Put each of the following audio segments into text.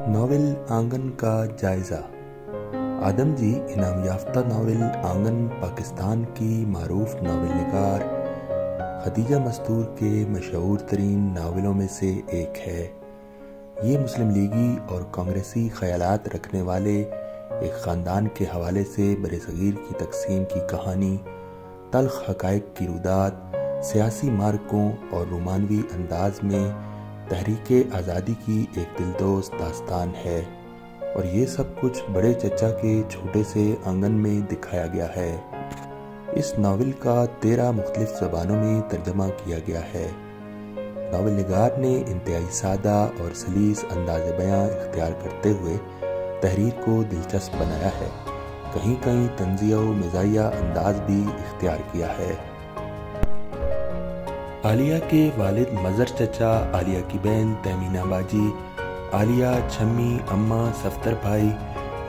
Novel आंगन का जायज़ा। आदम जी इनाम याफ्ता नावल आंगन पाकिस्तान की मारूफ नावल निगार खदीजा मस्तूर के मशहूर तरीन नावलों में से एक है। ये मुस्लिम लीगी और कांग्रेसी ख़यालात रखने वाले एक ख़ानदान के हवाले से बरसगीर की तकसीम की कहानी, तल्ख़ हक़ाइक़ की रुदात, सियासी मार्कों और रोमानवी अंदाज में तहरीके आज़ादी की एक दिलदोज़ दास्तान है। और ये सब कुछ बड़े चचा के छोटे से आंगन में दिखाया गया है। इस नावल का 13 मुख्तलिफ ज़बानों में तर्जमा किया गया है। नावल निगार ने इंतहाई सादा और सलीस अंदाज़ बयां इख्तियार करते हुए तहरीर को दिलचस्प बनाया है। कहीं कहीं तंज़िया व मिज़ाहिया अंदाज भी इख्तियार किया है। आलिया के वालिद मज़र चचा, आलिया की बहन तहमीना बाजी, आलिया, छम्मी, अम्मा, सफ्तर भाई,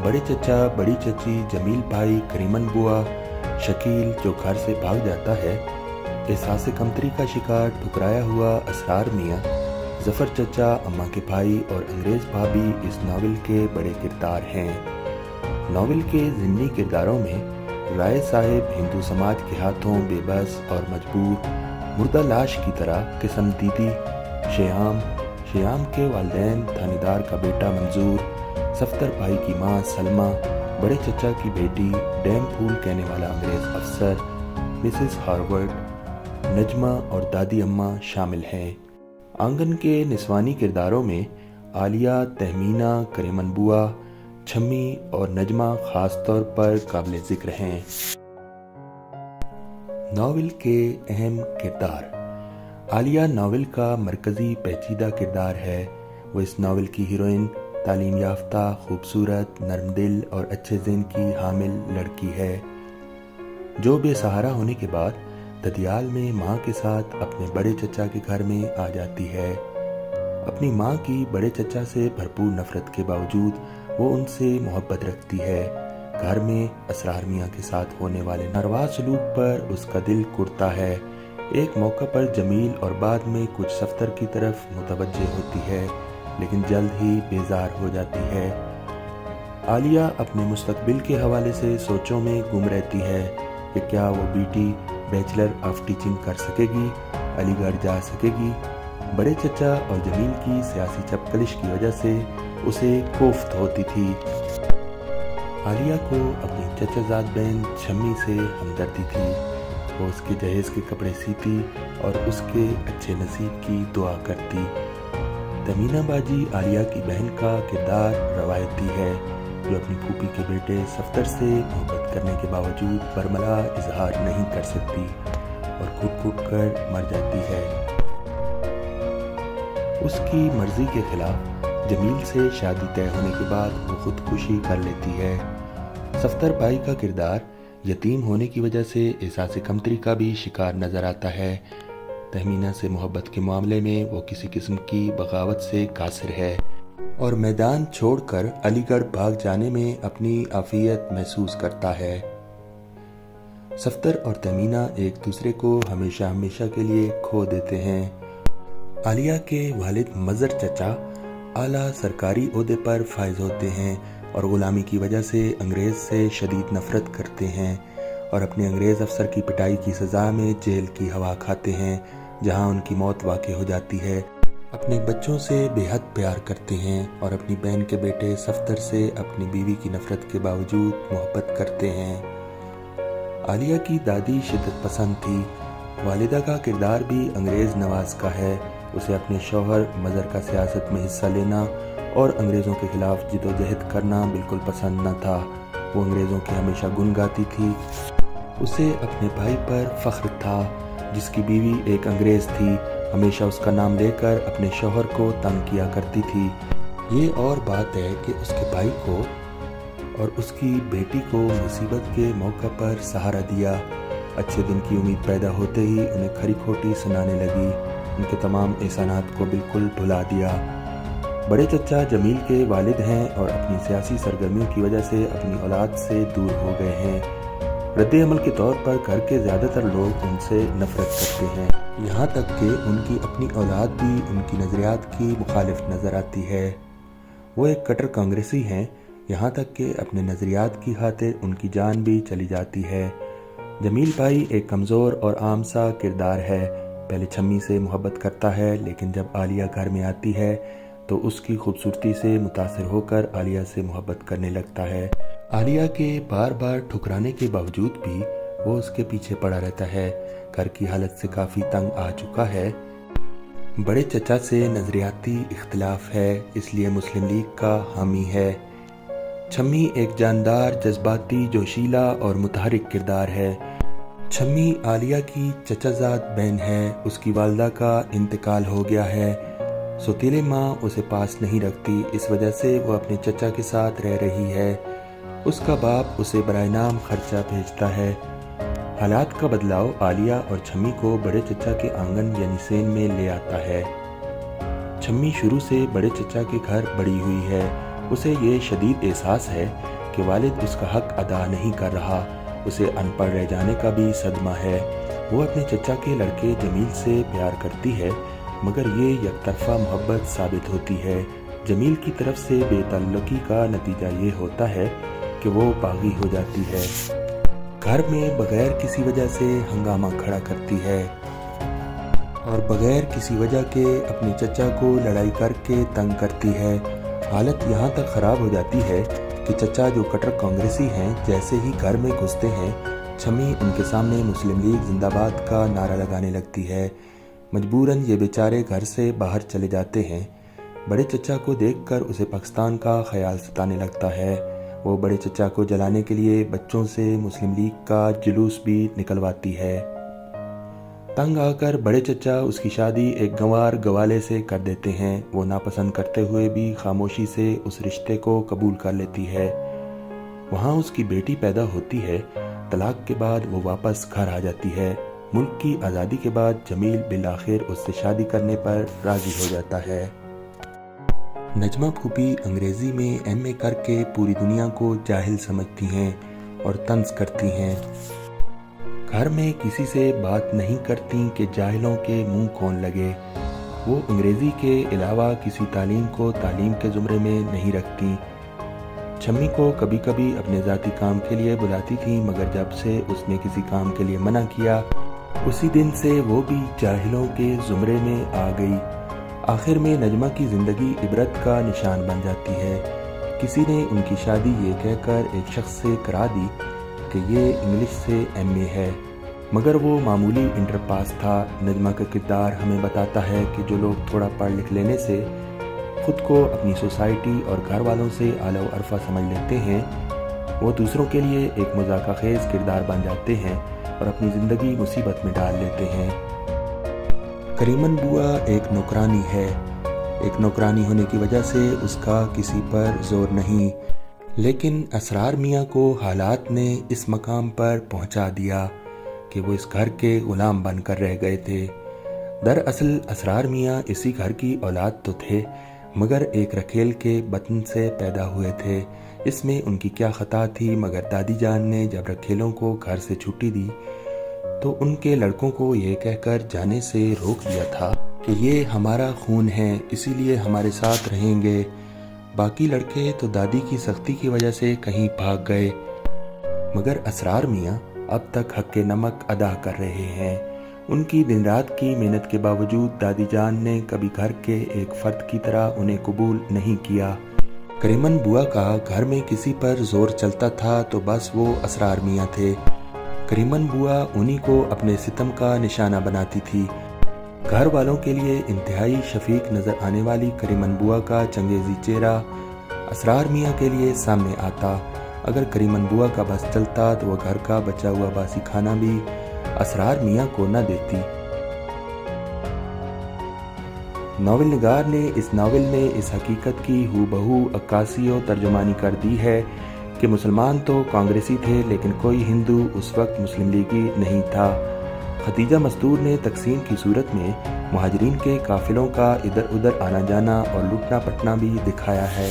बड़े चचा, बड़ी चची, जमील भाई, करीमन बुआ, शकील जो घर से भाग जाता है, एहसास कमतरी का शिकार ठुकराया हुआ असरार मियाँ, ज़फ़र चचा, अम्मा के भाई और अंग्रेज़ भाभी इस नावल के बड़े किरदार हैं। नावल के ज़िमनी किरदारों में राय साहिब हिंदू समाज के हाथों बेबस और मजबूर मुर्दा लाश की तरह किस्म दीदी, श्याम के वालिदैन, थानेदार का बेटा मंजूर, सफ्तर भाई की माँ सलमा, बड़े चचा की बेटी, डैम फूल कहने वाला अंग्रेज़ अफसर, मिसेस हार्वर्ड, नजमा और दादी अम्मा शामिल हैं। आंगन के निस्वानी किरदारों में आलिया, तहमीना, करीमन बुआ, छम्मी और नजमा ख़ास तौर पर काबिल ज़िक्र हैं। नावल के अहम किरदार। आलिया नावल का मरकज़ी पेचीदा किरदार है। वो इस नावल की हीरोइन, तालीम याफ्ता, खूबसूरत, नरम दिल और अच्छे ज़हन की हामिल लड़की है, जो बेसहारा होने के बाद ददियाल में माँ के साथ अपने बड़े चचा के घर में आ जाती है। अपनी माँ की बड़े चचा से भरपूर नफ़रत के बावजूद वो उनसे मोहब्बत रखती है। घर में असरार मियाँ के साथ होने वाले नारवा सलूक पर उसका दिल कुढ़ता है। एक मौका पर जमील और बाद में कुछ सफ्तर की तरफ मुतवज्जे होती है, लेकिन जल्द ही बेजार हो जाती है। आलिया अपने मुस्तकबिल के हवाले से सोचों में गुम रहती है कि क्या वो बेटी बैचलर ऑफ टीचिंग कर सकेगी, अलीगढ़ जा सकेगी। बड़े चचा और जमील की सियासी चपकलिश की वजह से उसे कोफ्त होती थी। आलिया को अपनी चचाजाद बहन छम्मी से हमदर्दी थी। वो उसके जहेज़ के कपड़े सीती और उसके अच्छे नसीब की दुआ करती। तमीना बाजी आलिया की बहन का किरदार रवायती है, जो अपनी फूफी के बेटे सफ्तर से मोहब्बत करने के बावजूद बरमला इजहार नहीं कर सकती और घुट कर मर जाती है। उसकी मर्जी के खिलाफ जमील से शादी तय होने के बाद वो खुदकुशी कर लेती है। सफ्तर भाई का किरदार यतीम होने की वजह से एहसास कमतरी का भी शिकार नजर आता है। तहमीना से मोहब्बत के मामले में वो किसी किस्म की बगावत से कासिर है और मैदान छोड़कर अलीगढ़ भाग जाने में अपनी आफियत महसूस करता है। सफ्तर और तहमीना एक दूसरे को हमेशा हमेशा के लिए खो देते हैं। आलिया के वालिद मज़र चचा आला सरकारी ओहदे पर फायज होते हैं और ग़ुलामी की वजह से अंग्रेज़ से शदीद नफ़रत करते हैं और अपने अंग्रेज़ अफसर की पिटाई की सज़ा में जेल की हवा खाते हैं, जहां उनकी मौत वाक़ई हो जाती है। अपने बच्चों से बेहद प्यार करते हैं और अपनी बहन के बेटे सफ्तर से अपनी बीवी की नफ़रत के बावजूद मोहब्बत करते हैं। आलिया की दादी शिद्दत पसंद थी। वालिदा का किरदार भी अंग्रेज़ नवाज का है। उसे अपने शौहर मज़र का सियासत में हिस्सा लेना और अंग्रेज़ों के खिलाफ जिदोजहद करना बिल्कुल पसंद न था। वो अंग्रेज़ों की हमेशा गुन गाती थी। उसे अपने भाई पर फ़ख्र था, जिसकी बीवी एक अंग्रेज़ थी। हमेशा उसका नाम लेकर अपने शौहर को तंग किया करती थी। ये और बात है कि उसके भाई को और उसकी बेटी को मुसीबत के मौका पर सहारा दिया। अच्छे दिन की उम्मीद पैदा होते ही उन्हें खरी खोटी सुनाने लगी। उनके तमाम एहसानात को बिल्कुल भुला दिया। बड़े चचा जमील के वालिद हैं और अपनी सियासी सरगर्मियों की वजह से अपनी औलाद से दूर हो गए हैं। रद्द अमल के तौर पर घर के ज़्यादातर लोग उनसे नफरत करते हैं, यहाँ तक कि उनकी अपनी औलाद भी उनकी नज़रियात की मुखालिफ नज़र आती है। वो एक कट्टर कांग्रेसी हैं, यहाँ तक कि अपने नज़रियात की खातिर उनकी जान भी चली जाती है। जमील भाई एक कमज़ोर और आम सा किरदार है। पहले छम्मी से मोहब्बत करता है, लेकिन जब आलिया घर में आती है तो उसकी खूबसूरती से मुतासिर होकर आलिया से मोहब्बत करने लगता है। आलिया के बार बार ठुकराने के बावजूद भी वो उसके पीछे पड़ा रहता है। घर की हालत से काफ़ी तंग आ चुका है। बड़े चचा से नज़रियाती इख्तिलाफ है, इसलिए मुस्लिम लीग का हामी है। छम्मी एक जानदार, जज्बाती, जोशीला और मुतहरिक किरदार है। छम्मी आलिया की चचाजाद बहन है। उसकी वालदा का इंतकाल हो गया है। सौतीली माँ उसे पास नहीं रखती, इस वजह से वो अपने चचा के साथ रह रही है। उसका बाप उसे बराए नाम खर्चा भेजता है। हालात का बदलाव आलिया और छम्मी को बड़े चचा के आंगन यानी सेन में ले आता है। छम्मी शुरू से बड़े चचा के घर बड़ी हुई है। उसे ये शदीद एहसास है कि वालिद उसका हक अदा नहीं कर रहा। उसे अनपढ़ रह जाने का भी सदमा है। वो अपने चचा के लड़के जमील से प्यार करती है, मगर ये यकतरफा मोहब्बत साबित होती है। जमील की तरफ से बेतल्लुकी का नतीजा ये होता है कि वो बागी हो जाती है। घर में बगैर किसी वजह से हंगामा खड़ा करती है और बगैर किसी वजह के अपने चचा को लड़ाई करके तंग करती है। हालत यहाँ तक ख़राब हो जाती है कि चचा जो कट्टर कांग्रेसी हैं, जैसे ही घर में घुसते हैं छम्मी उनके सामने मुस्लिम लीग जिंदाबाद का नारा लगाने लगती है। मजबूरन ये बेचारे घर से बाहर चले जाते हैं। बड़े चचा को देखकर उसे पाकिस्तान का ख्याल सताने लगता है। वो बड़े चचा को जलाने के लिए बच्चों से मुस्लिम लीग का जुलूस भी निकलवाती है। तंग आकर बड़े चचा उसकी शादी एक गंवार गवाले से कर देते हैं। वो नापसंद करते हुए भी खामोशी से उस रिश्ते को कबूल कर लेती है। वहाँ उसकी बेटी पैदा होती है। तलाक के बाद वो वापस घर आ जाती है। मुल्क की आज़ादी के बाद जमील बिलाखिर उससे शादी करने पर राज़ी हो जाता है। नजमा फूफी अंग्रेज़ी में एमए करके पूरी दुनिया को जाहिल समझती हैं और तंज करती हैं। घर में किसी से बात नहीं करती कि जाहिलों के मुंह कौन लगे। वो अंग्रेज़ी के अलावा किसी तालीम को तालीम के ज़ुमरे में नहीं रखती। छम्मी को कभी कभी अपने ज़ाती काम के लिए बुलाती थी, मगर जब से उसने किसी काम के लिए मना किया उसी दिन से वो भी जाहिलों के ज़ुमरे में आ गई। आखिर में नजमा की ज़िंदगी इबरत का निशान बन जाती है। किसी ने उनकी शादी ये कहकर एक शख्स से करा दी कि ये इंग्लिश से एमए है, मगर वो मामूली इंटर पास था। नजमा का किरदार हमें बताता है कि जो लोग थोड़ा पढ़ लिख लेने से खुद को अपनी सोसाइटी और घर वालों से आला व अरफा समझ लेते हैं, वो दूसरों के लिए एक मजाकाखेज़ किरदार बन जाते हैं और अपनी ज़िंदगी मुसीबत में डाल लेते हैं। करीमन बुआ एक नौकरानी है। एक नौकरानी होने की वजह से उसका किसी पर जोर नहीं, लेकिन असरार मियाँ को हालात ने इस मकाम पर पहुँचा दिया कि वो इस घर के ग़ुलाम बनकर रह गए थे। दरअसल असरार मियाँ इसी घर की औलाद तो थे, मगर एक रखेल के बतन से पैदा हुए थे। इसमें उनकी क्या ख़ता थी, मगर दादी जान ने जब रखेलों को घर से छुट्टी दी तो उनके लड़कों को ये कहकर जाने से रोक दिया था कि ये हमारा खून है, इसीलिए हमारे साथ रहेंगे। बाकी लड़के तो दादी की सख्ती की वजह से कहीं भाग गए, मगर असरार मियाँ अब तक हक़ नमक अदा कर रहे हैं। उनकी दिन रात की मेहनत के बावजूद दादी जान ने कभी घर के एक फ़र्द की तरह उन्हें कबूल नहीं किया। करीमन बुआ का घर में किसी पर जोर चलता था तो बस वो असरार मियाँ थे। करीमन बुआ उन्हीं को अपने सितम का निशाना बनाती थी। घर वालों के लिए इंतहाई शफीक नज़र आने वाली करीमन बुआ का चंगेज़ी चेहरा असरार मियाँ के लिए सामने आता। अगर करीमन बुआ का बस चलता तो वह घर का बचा हुआ बासी खाना भी असरार मियाँ को न देती। नावल निगार ने इस नावल में इस हकीकत की हूबहू अक्कासी और तर्जुमानी कर दी है कि मुसलमान तो कांग्रेसी थे, लेकिन कोई हिंदू उस वक्त मुस्लिम लीगी नहीं था। खदीजा मस्तूर ने तकसीम की सूरत में मुहाजिरीन के काफिलों का इधर उधर आना जाना और लूटना पटना भी दिखाया है।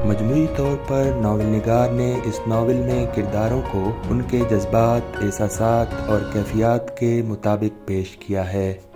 मजमूई तौर पर नावल निगार ने इस नावल में किरदारों को उनके जज्बात, एहसासात और कैफियत के मुताबिक पेश किया है।